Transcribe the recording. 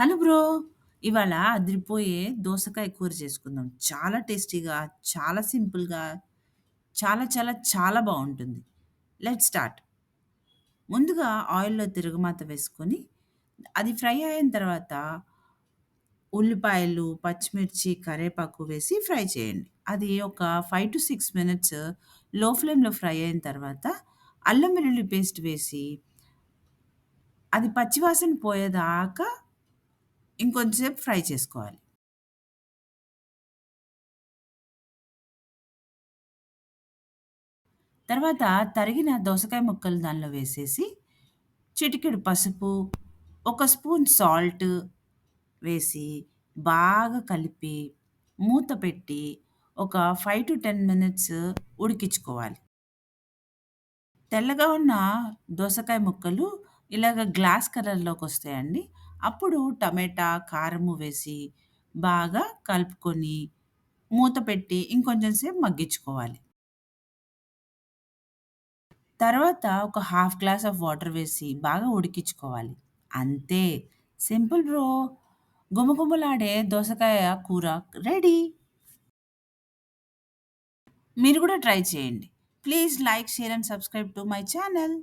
Hello bro. ఇవాళ అదిరిపోయే దోసకాయ కూర చేసుకుందాం. చాలా టేస్టీగా, చాలా సింపుల్‌గా, చాలా చాలా చాలా బావుంటుంది. Let's start. ముందుగా ఆయిల్‌లో తిరగమాత వేసుకొని, అది ఫ్రై అయిన తర్వాత ఉల్లిపాయలు, పచ్చిమిర్చి, కరివేపాకు వేసి ఫ్రై చేయండి. అది ఒక 5-6 మినిట్స్ లో ఫ్లేమ్‌లో ఫ్రై అయిన తర్వాత అల్లం వెల్లుల్లి పేస్ట్ వేసి, అది పచ్చివాసన పోయేదాకా ఇంకొంచెం సేపు ఫ్రై చేసుకోవాలి. తర్వాత తరిగిన దోసకాయ ముక్కలు దానిలో వేసేసి, చిటికెడు పసుపు, ఒక స్పూన్ సాల్ట్ వేసి, బాగా కలిపి, మూత పెట్టి, ఒక 5-10 మినిట్స్ ఉడికించుకోవాలి. తెల్లగా ఉన్న దోసకాయ ముక్కలు ఇలాగ గ్లాస్ కలర్‌లోకొస్తాయండి. అప్పుడు టమాటా, కారము వేసి, బాగా కలుపుకొని, మూత పెట్టి ఇంకొంచెం సేపు మగ్గించుకోవాలి. తర్వాత ఒక హాఫ్ గ్లాస్ ఆఫ్ వాటర్ వేసి బాగా ఉడికించుకోవాలి. అంతే. Simple bro. గుమగుమలాడే దోసకాయ కూర రెడీ. మీరు కూడా ట్రై చేయండి. Please like, share and subscribe to my channel.